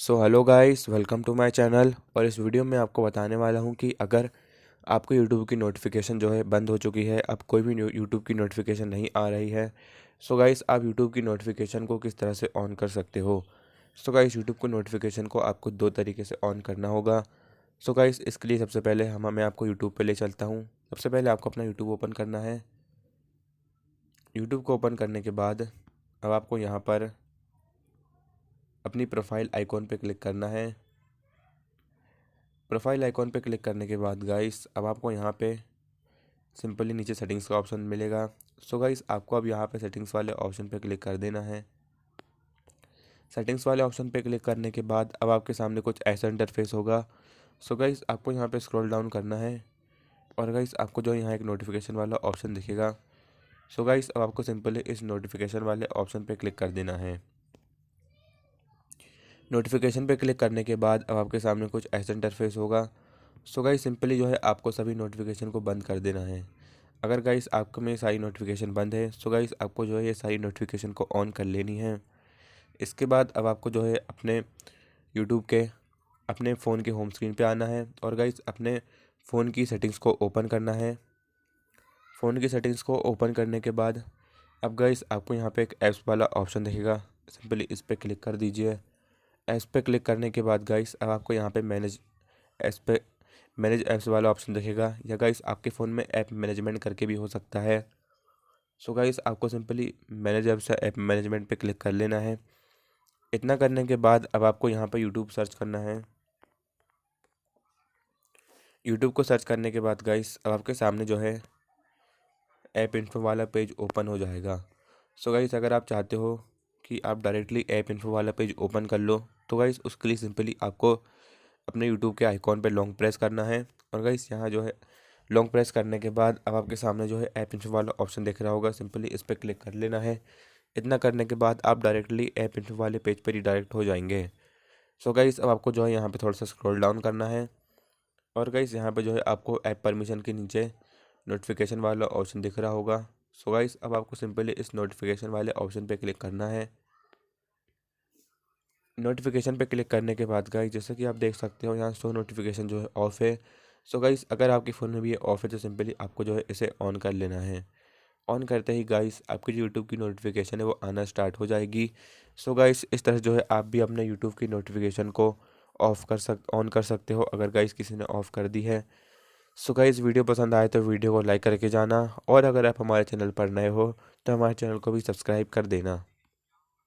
Hello guys, welcome to my channel. और इस video में आपको बताने वाला हूं कि अगर आपको यूट्यूब की नोटिफिकेशन जो है बंद हो चुकी है, अब कोई भी यूट्यूब की नोटिफिकेशन नहीं आ रही है। गाइस, आप यूट्यूब की नोटिफिकेशन को किस तरह से ऑन कर सकते हो। गाइस, यूट्यूब को नोटिफिकेशन को आपको दो तरीके से ऑन करना होगा। गाइस, इसके लिए सबसे पहले मैं आपको यूट्यूब पे ले चलता हूँ। सबसे पहले आपको अपना यूट्यूब ओपन करना है। यूट्यूब को ओपन करने के बाद अब आपको यहाँ पर अपनी प्रोफाइल आइकॉन पे क्लिक करना है। प्रोफाइल आइकॉन पे क्लिक करने के बाद गाइस अब आपको यहाँ पे सिंपली नीचे सेटिंग्स का ऑप्शन मिलेगा। गाइस, आपको अब यहाँ पे सेटिंग्स वाले ऑप्शन पे क्लिक कर देना है। सेटिंग्स वाले ऑप्शन पे क्लिक करने के बाद अब आपके सामने कुछ ऐसा इंटरफेस होगा। गाइस, आपको यहाँ पे स्क्रॉल डाउन करना है और गाइस आपको जो यहाँ एक नोटिफिकेशन वाला ऑप्शन दिखेगा। गाइस, अब आपको सिंपली इस नोटिफिकेशन वाले ऑप्शन पे क्लिक कर देना है। नोटिफिकेशन पे क्लिक करने के बाद अब आपके सामने कुछ ऐसा इंटरफेस होगा। गाइस, सिंपली जो है आपको सभी नोटिफिकेशन को बंद कर देना है। अगर गाइस आपको में सारी नोटिफिकेशन बंद है गाइस आपको जो है ये सारी नोटिफिकेशन को ऑन कर लेनी है। इसके बाद अब आपको जो है अपने यूट्यूब के अपने फ़ोन के होम स्क्रीन पे आना है और गाइस अपने फ़ोन की सेटिंग्स को ओपन करना है। फ़ोन की सेटिंग्स को ओपन करने के बाद अब गाइस आपको यहाँ पे एक ऐप्स वाला ऑप्शन दिखेगा। सिंपली इस पर क्लिक कर दीजिए। ऐप्स पे क्लिक करने के बाद गाइस अब आपको यहाँ पे मैनेज ऐप्स वाला ऑप्शन दिखेगा, या गाइस आपके फ़ोन में ऐप मैनेजमेंट करके भी हो सकता है। गाइस आपको सिंपली मैनेज ऐप मैनेजमेंट पे क्लिक कर लेना है। इतना करने के बाद अब आपको यहाँ पर यूट्यूब सर्च करना है। यूट्यूब को सर्च करने के बाद गाइस अब आपके सामने जो है ऐप इन्फो वाला पेज ओपन हो जाएगा। गाइस, अगर आप चाहते हो कि आप डायरेक्टली ऐप इन्फो वाला पेज ओपन कर लो तो गाइस उसके लिए सिंपली आपको अपने यूट्यूब के आइकॉन पे लॉन्ग प्रेस करना है। और गाइस यहाँ जो है लॉन्ग प्रेस करने के बाद अब आपके सामने जो है ऐप इन्फो वाला ऑप्शन दिख रहा होगा, सिंपली इस पर क्लिक कर लेना है। इतना करने के बाद आप डायरेक्टली ऐप इन्फो वाले पेज पर रिडायरेक्ट हो जाएंगे। गाइस, अब आपको जो है यहाँ पे थोड़ा सा स्क्रॉल डाउन करना है और गाइस यहाँ पे जो है आपको ऐप परमिशन के नीचे नोटिफिकेशन वाला ऑप्शन दिख रहा होगा। गाइस, अब आपको सिंपली इस नोटिफिकेशन वाले ऑप्शन पे क्लिक करना है। नोटिफिकेशन पे क्लिक करने के बाद गाइस जैसे कि आप देख सकते हो यहाँ शो नोटिफिकेशन जो है ऑफ़ है। गाइस, अगर आपके फ़ोन में भी ये ऑफ़ है तो सिंपली आपको जो है इसे ऑन कर लेना है। ऑन करते ही गाइस आपकी जो यूट्यूब की नोटिफिकेशन है वो आना स्टार्ट हो जाएगी। गाइस, इस तरह जो है आप भी अपने यूट्यूब की नोटिफिकेशन को ऑन कर सकते हो अगर गाइस किसी ने ऑफ़ कर दी है। गाइस, वीडियो पसंद आए तो वीडियो को लाइक करके जाना, और अगर आप हमारे चैनल पर नए हो तो हमारे चैनल को भी सब्सक्राइब कर देना।